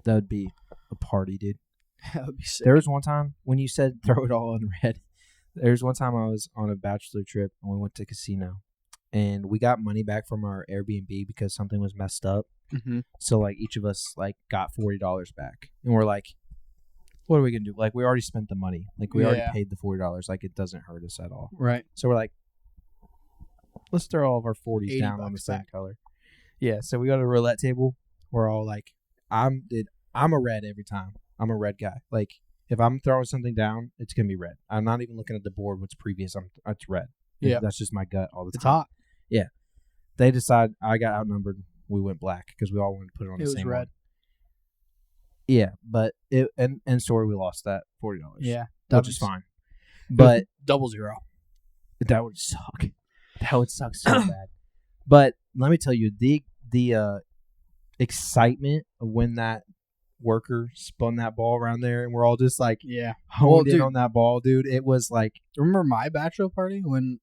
That would be a party, dude. That would be sick. There was one time when you said throw it all on red. There was one time I was on a bachelor trip and we went to a casino and we got money back from our Airbnb because something was messed up. Mm-hmm. So like each of us like got $40 back and we're like, what are we gonna do? Like we already spent the money. Like we already paid the $40. Like it doesn't hurt us at all. Right. So we're like, let's throw all of our 40s down on the same back. color. Yeah. So we go to the roulette table. We're all like, I'm a red every time. I'm a red guy. Like if I'm throwing something down, it's gonna be red. I'm not even looking at the board. What's previous? It's red. Yeah. That's just my gut all the time. It's hot. Yeah. They decide I got outnumbered. We went black because we all wanted to put it on the same red. one. Yeah, but and story we lost that $40. Yeah. Which is fine. But 0-0. that would suck. That would suck so bad. But let me tell you, the excitement of when that worker spun that ball around there and we're all just like honed in on that ball, dude. It was like, remember my bachelor party when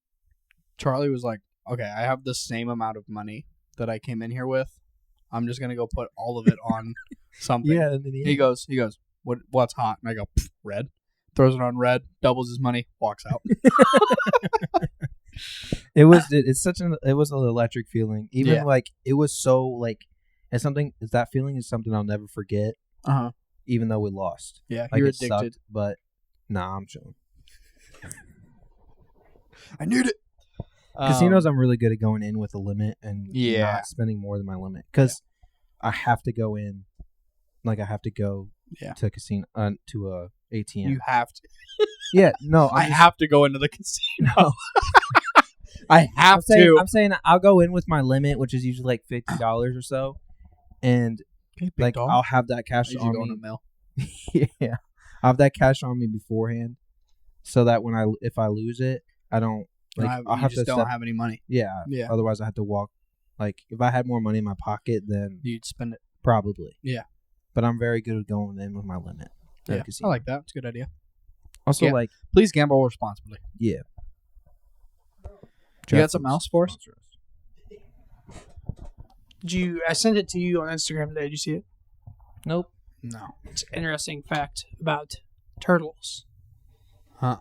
Charlie was like, okay, I have the same amount of money that I came in here with. I'm just gonna go put all of it on something. yeah. And then He goes, what's hot? And I go, red. Throws it on red, doubles his money, walks out. it was an electric feeling. Even Yeah. like it was so like that feeling is something I'll never forget. Even though we lost. Yeah, Like you're it addicted. sucked, but nah, I'm chilling. I need it. Casinos, I'm really good at going in with a limit and Yeah. not spending more than my limit because I have to go in. Like I have to go to a casino to a ATM. You have to. Yeah, no, I have to go into the casino. I have I'm saying I'll go in with my limit, which is usually like $50 or so, and like I'll have that cash on me. Mill. Yeah, I'll have that cash on me beforehand, so that if I lose it, I don't I'll have to don't have any money. Yeah. Yeah. Otherwise, I have to walk. Like if I had more money in my pocket, then You'd spend it. probably. Yeah. But I'm very good at going in with my limit. at a Yeah, casino. I like that. It's a good idea. Also, Yeah. like, Please gamble responsibly. yeah. You got something else for us? I sent it to you on Instagram today. Did you see it? Nope. No. It's an interesting fact about turtles. Huh.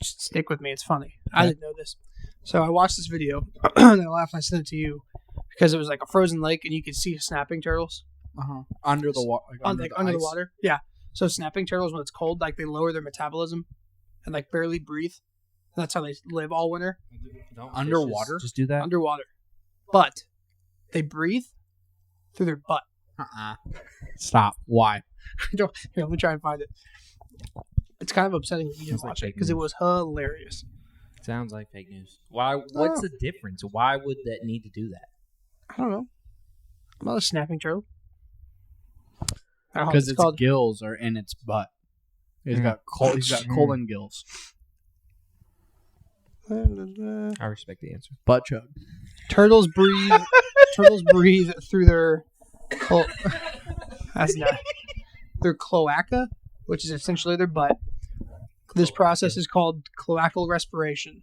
Just stick with me. It's funny. I didn't know this. So I watched this video and I laughed and I sent it to you because it was like a frozen lake and you could see snapping turtles Under the water. under the water. Yeah. So snapping turtles, when it's cold, like they lower their metabolism and like barely breathe. And that's how they live all winter Underwater? Just do that. underwater. But they breathe through their butt. Stop. Why? Here, let me try and find it. It's kind of upsetting when you Sounds like watch it fake because it news. was hilarious. Sounds like fake news. Why? What's the difference? Why would that need to do that? I don't know. I'm not a snapping turtle. Because its gills are in its butt. He's got colon gills. I respect the answer. Butt chug. Turtles breathe turtles breathe through their their cloaca, which is essentially their butt. This process is called cloacal respiration.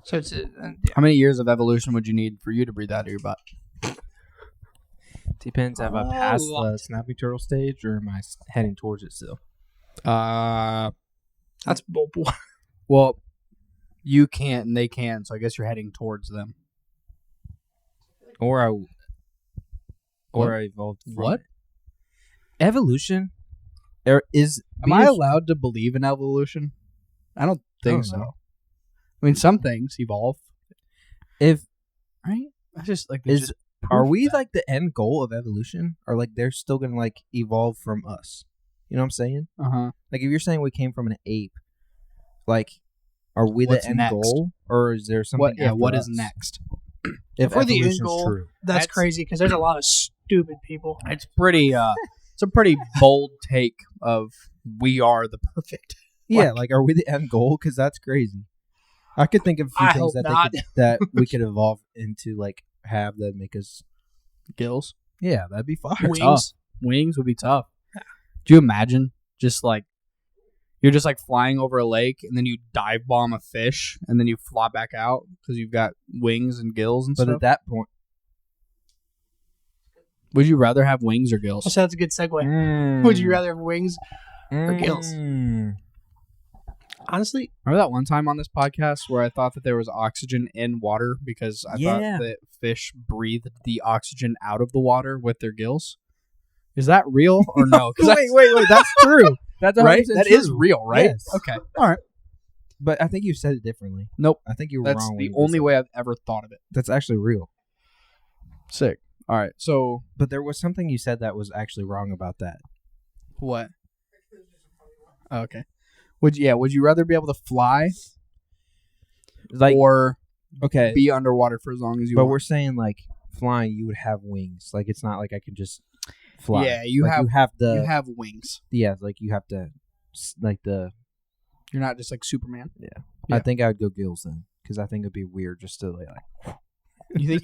So it's How many years of evolution would you need for you to breathe out of your butt? Depends. Have I passed the snapping turtle stage, or am I heading towards it still? That's bull. Well, you can't and they can, so I guess you're heading towards them. Or I evolved from What? it. Evolution? Am I allowed to believe in evolution? I don't think so. know. I mean, some things evolve. Right? I just like are we like the end goal of evolution, or like they're still gonna like evolve from us? You know what I'm saying? Like if you're saying we came from an ape, like are we What's the end next? goal, or is there something? What after is us? next? If For the end evolution's goal, true. that's crazy because there's a lot of stupid people. It's pretty. It's a pretty bold take of we are the perfect. Yeah, like are we the end goal? Because that's crazy. I could think of a few I things hope that not. that we could evolve into, like have that make us. Gills. Yeah, that'd be fire. Wings. Tough. Wings would be tough. Do you imagine just like you're just like flying over a lake and then you dive bomb a fish and then you fly back out because you've got wings and gills and But stuff? at that point, Would you rather have wings or gills? So that's a good segue. Would you rather have wings or gills? Honestly, Remember that one time on this podcast where I thought that there was oxygen in water because I thought that fish breathed the oxygen out of the water with their gills? Is that real or no? Wait, that's true. That's Right? 100% That true. is real, right? Yes. Okay. All right. But I think you said it differently. Nope. I think you were That's wrong. the only way I've ever thought of it. That's actually real. Sick. All right. So But there was something you said that was actually wrong about that. what? Okay. Would you rather be able to fly Like, or okay, be underwater for as long as you but want? we're saying like flying, you would have wings. Like it's not like I could just fly. Yeah, you Like, have the you have wings. like you have to like the. You're not just like Superman. Yeah. Yeah. I think I would go gills then, because I think it'd be weird just to like. You think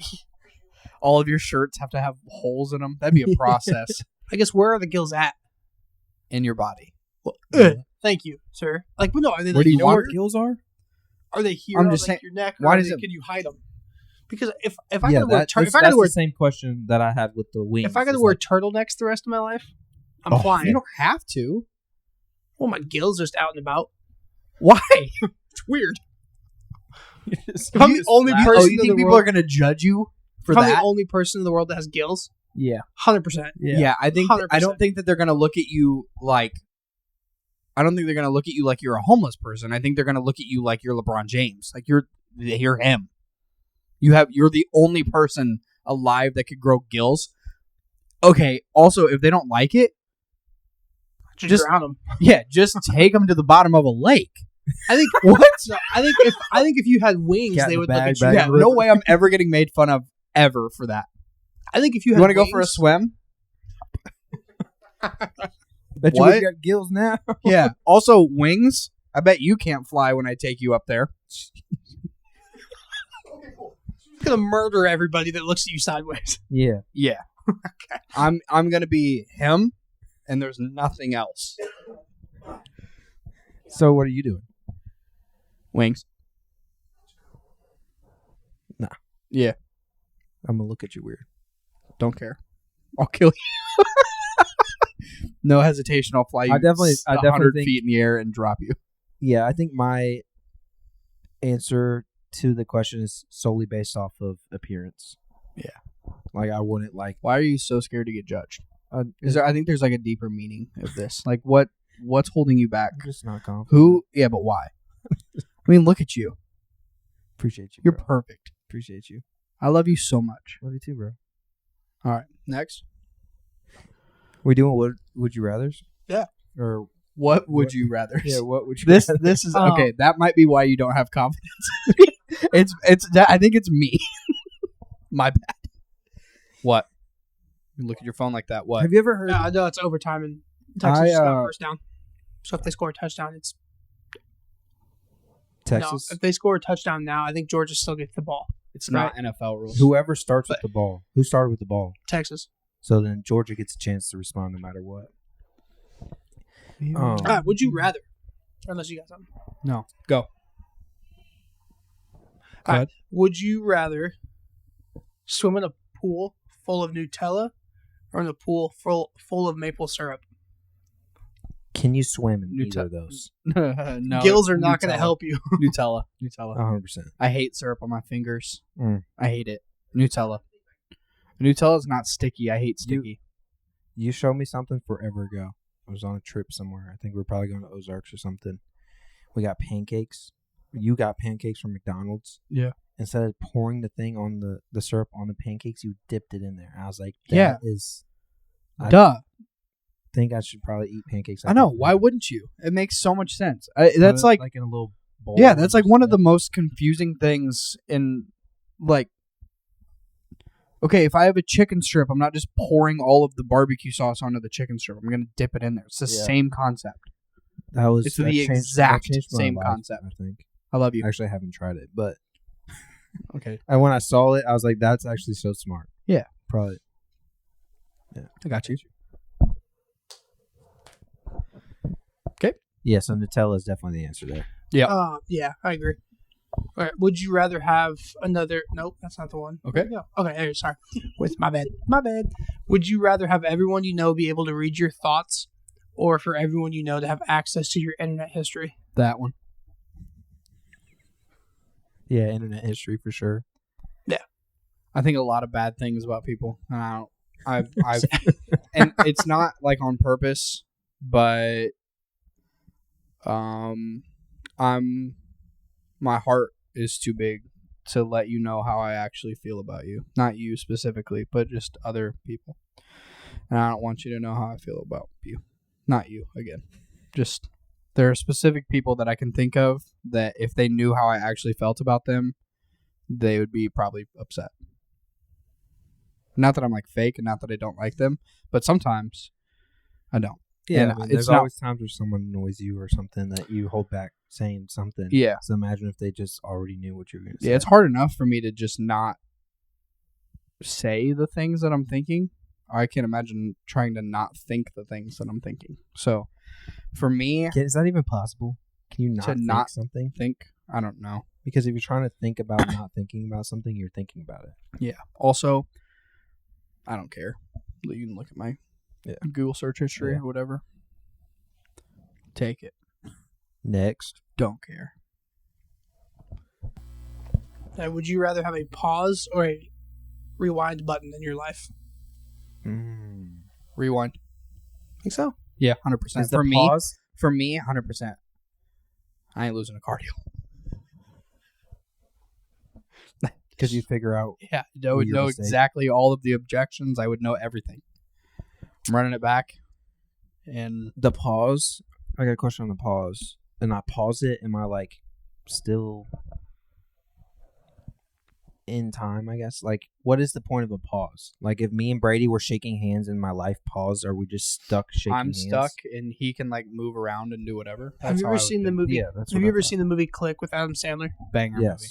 all of your shirts have to have holes in them? That'd be a process I guess where are the gills at? in your body. Thank you, sir. Like, but no, are they? Where do you know want where gills are? Are they here? I'm on, just like, saying, your neck. why Or does it- Can you hide them? Because if I Yeah, got to wear that's wear the same question that I had with the wings. if I got to It's wear like, turtlenecks the rest of my life, I'm flying. You don't have to. Well, my gills just out and about. Why? It's weird. just- I'm the only slap- person Oh, you in think the people world. are gonna judge you for I'm that? the only person in the world that has gills. Yeah. 100%. Yeah, I think 100%. I don't think that they're gonna look at you like. I don't think they're gonna look at you like you're a homeless person. I think they're gonna look at you like you're LeBron James, like you're him. You're the only person alive that could grow gills. Okay. Also, if they don't like it, Just drown them. yeah, just take them to the bottom of a lake. I think What? no, I think if you had wings, Cat in they the would bag, look at you. bag Yeah, in the no river. way I'm ever getting made fun of ever for that. I think if you You had want to go for a wings- swim? Bet you What? we got gills now. Yeah. Also, wings. I bet you can't fly when I take you up there. I'm gonna murder everybody that looks at you sideways. Yeah. Yeah. Okay. I'm gonna be him, and there's nothing else. So what are you doing? Wings. Nah. Yeah. I'm gonna look at you weird. Don't care. I'll kill you. No hesitation. I'll fly you. I definitely 100 think- feet in the air and drop you. Yeah, I think my answer to the question is solely based off of appearance. Yeah. Like I wouldn't like. Why are you so scared to get judged? I think there's like a deeper meaning of this. Like what's holding you back? I'm just not confident. Who? Yeah, but why? I mean, look at you. Appreciate you. You're bro. perfect. Appreciate you. I love you so much. Love you too, bro. All right, next. We doing what would you rather's? Yeah. Or What would What- you rather? yeah, what would you? This rather? this is Oh. okay. That might be why you don't have confidence. it's I think it's me. My bad. What? You look at your phone like that. What? Have you ever heard? No, it's overtime and Texas I, just got first down. So if they score a touchdown, it's Texas. No, if they score a touchdown now, I think Georgia still gets the ball. It's not NFL rules. Whoever starts with the ball. Who started with the ball? Texas. So then Georgia gets a chance to respond no matter what. All right, would you rather? Unless you got something. No. Go. All right. Would you rather swim in a pool full of Nutella or in a pool full of maple syrup? Can you swim in either of those? No. Gills are not going to help you. Nutella. 100%. I hate syrup on my fingers. Mm. I hate it. Nutella. Nutella is not sticky. I hate sticky. You showed me something forever ago. I was on a trip somewhere. I think we were probably going to Ozarks or something. We got pancakes. You got pancakes from McDonald's. Yeah. Instead of pouring the thing on the syrup on the pancakes, you dipped it in there. I was like, yeah. I think I should probably eat pancakes. I know. Why wouldn't you? It makes so much sense. That's like in a little bowl. Yeah, that's like one of the most confusing things in like. Okay, if I have a chicken strip, I'm not just pouring all of the barbecue sauce onto the chicken strip. I'm gonna dip it in there. It's the same concept. It's the exact same concept. I think. I love you. Actually, I haven't tried it, but okay. And when I saw it, I was like, "That's actually so smart." Yeah, probably. Yeah, I got you. Okay. Yeah, so Nutella is definitely the answer there. Yeah. Yeah, I agree. All right. Would you rather have another? Nope, that's not the one. Okay. No. Okay. Sorry. My bad. My bad. Would you rather have everyone you know be able to read your thoughts, or for everyone you know to have access to your internet history? That one. Yeah, internet history for sure. Yeah. I think a lot of bad things about people, and I've and it's not like on purpose, but my heart is too big to let you know how I actually feel about you. Not you specifically, but just other people. And I don't want you to know how I feel about you. Not you, again. Just, there are specific people that I can think of that if they knew how I actually felt about them, they would be probably upset. Not that I'm like fake and not that I don't like them, but sometimes I don't. Yeah, I mean, there's always times where someone annoys you or something that you hold back saying something. Yeah. So imagine if they just already knew what you were going to say. Yeah, it's hard enough for me to just not say the things that I'm thinking. I can't imagine trying to not think the things that I'm thinking. So, for me... Is that even possible? Can you not think something? I don't know. Because if you're trying to think about not thinking about something, you're thinking about it. Yeah. Also, I don't care. You can look at my Google search history or whatever. Take it. Next. Don't care. Would you rather have a pause or a rewind button in your life? Rewind. Think so? Yeah, 100%. For me, 100%. I ain't losing a car deal. Because you figure out. Yeah, I would know exactly all of the objections. I would know everything. I'm running it back. And the pause, I got a question on the pause. And I pause it. Am I like still in time, I guess? Like, what is the point of a pause? Like, if me and Brady were shaking hands and my life paused, are we just stuck shaking hands? I'm stuck and he can like move around and do whatever. Have you ever seen the movie? Yeah, have you ever seen the movie Click with Adam Sandler? Banger movie.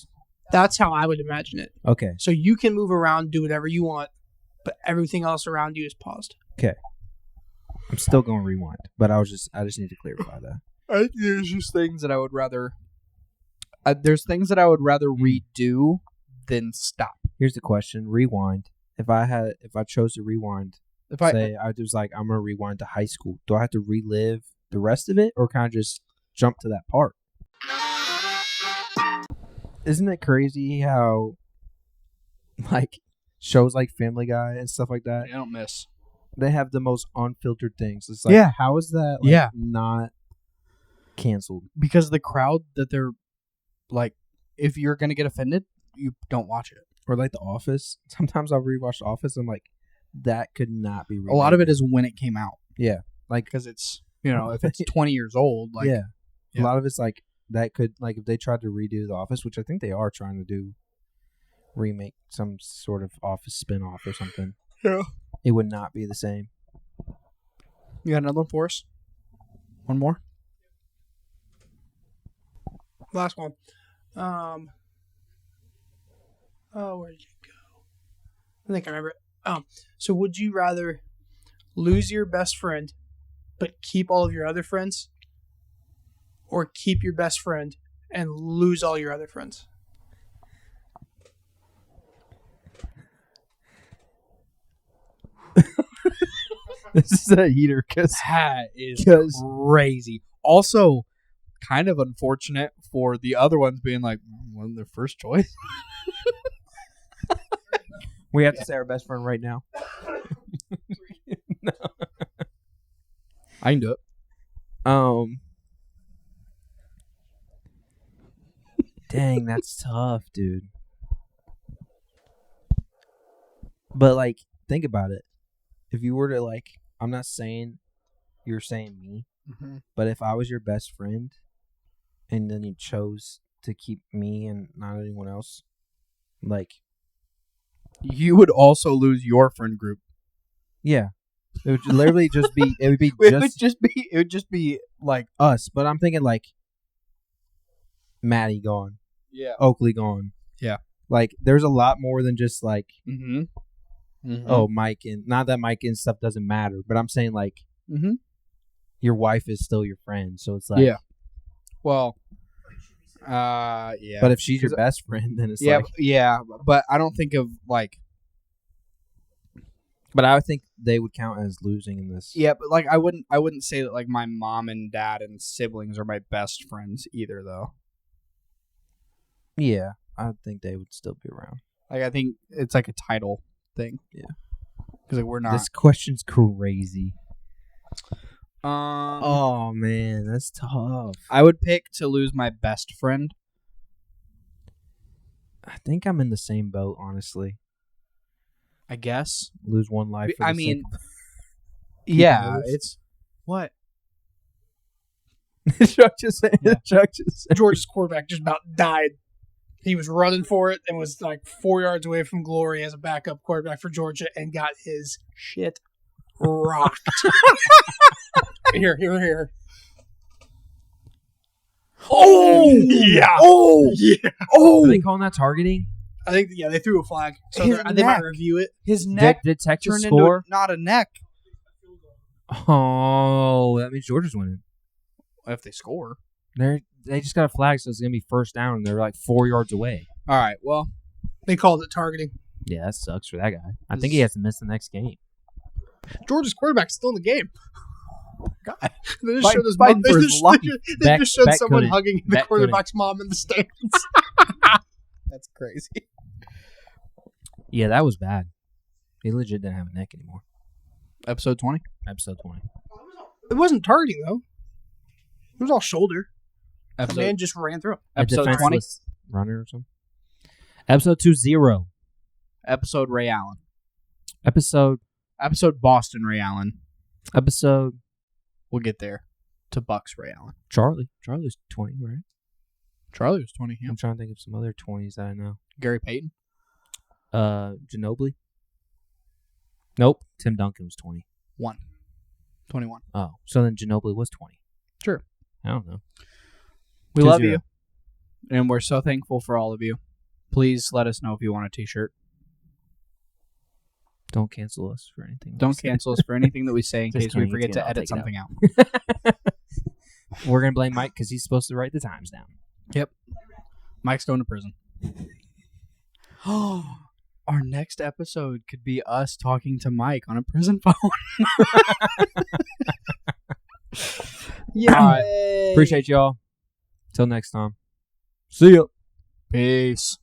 That's how I would imagine it. Okay. So you can move around, do whatever you want, but everything else around you is paused. Okay. I'm still going to rewind, but I just need to clarify that. I think there's just things that I would rather. There's things that I would rather redo than stop. Here's the question: rewind. If I chose to rewind, I was like, I'm gonna rewind to high school. Do I have to relive the rest of it, or can I just jump to that part? Isn't it crazy how, like, shows like Family Guy and stuff like that? I don't miss. They have the most unfiltered things. It's like, how is that? Not canceled because the crowd that they're like, if you're gonna get offended, you don't watch it. Or like The Office. Sometimes I'll rewatch The Office. I'm like, that could not be. A lot of it is when it came out. Yeah, like because it's if it's 20 years old, like a lot of it's like that could like if they tried to redo The Office, which I think they are trying to do, remake some sort of Office spinoff or something. Yeah, it would not be the same. You got another one for us? One more. Last one. Oh, where did you go? I think I remember it. So would you rather lose your best friend, but keep all of your other friends, or keep your best friend and lose all your other friends? This is a heater because That is crazy. Also, kind of unfortunate for the other ones being like, wasn't their first choice. we have to say our best friend right now. No. I can do it. Dang, that's tough, dude. But like, think about it. If you were to like, I'm not saying you're saying me, but if I was your best friend, and then you chose to keep me and not anyone else, like, you would also lose your friend group. Yeah, it would literally just be. It would be. It would just be like us. But I'm thinking like, Maddie gone. Yeah. Oakley gone. Yeah. Like, there's a lot more than just like. Mm-hmm. Oh, Mike, and not that Mike and stuff doesn't matter, but I'm saying like, your wife is still your friend, so it's like, yeah. Well, yeah. But if she's your best friend, then it's like, yeah. But I don't think of like. But I would think they would count as losing in this. Yeah, but like I wouldn't say that like my mom and dad and siblings are my best friends either, though. Yeah, I think they would still be around. Like I think it's like a title thing. Yeah, because like we're not. This question's crazy. Um. Oh man, that's tough. I would pick to lose my best friend. I think I'm in the same boat, honestly. I guess lose one life. For I the mean, sake of yeah, it's what. Chuck just said. Yeah. Chuck just said. Georgia's quarterback just about died. He was running for it and was like 4 yards away from glory as a backup quarterback for Georgia and got his shit rocked. Here. Oh yeah. Oh yeah. Are they calling that targeting? I think they threw a flag, so His they might neck. review it. His neck Did Texas turned score? into not a neck. Oh, that means Georgia's winning. If they score. They just got a flag, so it's gonna be first down, and they're like 4 yards away. All right. Well, They called it targeting. Yeah, that sucks for that guy. I think he has to miss the next game. Georgia's quarterback's still in the game. God, They just showed his fighting mom. for his life. They just showed Beck someone couldn't. hugging the Beck quarterback's mom in the stands. That's crazy. Yeah, that was bad. He legit didn't have a neck anymore. Episode 20. Episode 20. It wasn't targeting though. It was all shoulder. The Episode man just ran through him. Episode 20. defenseless runner or something. Episode 20. Episode Ray Allen. Episode Boston Ray Allen. Episode We'll get there. To Bucks Ray Allen. Charlie. Charlie's 20, right? Charlie was 20. Yeah. I'm trying to think of some other 20s that I know. Gary Payton. Ginobili. Nope. Tim Duncan was 20. 21. Oh, so then Ginobili was 20. Sure. I don't know. We 2-0. love you. And we're so thankful for all of you. Please let us know if you want a t-shirt. Don't cancel us for anything. Don't cancel us for anything that we say in Just case we kidding, forget it's to gonna- I'll edit take it something out. We're going to blame Mike because he's supposed to write the times down. Yep. Mike's going to prison. Our next episode could be us talking to Mike on a prison phone. All right. Appreciate y'all. Till next time. See ya. Peace.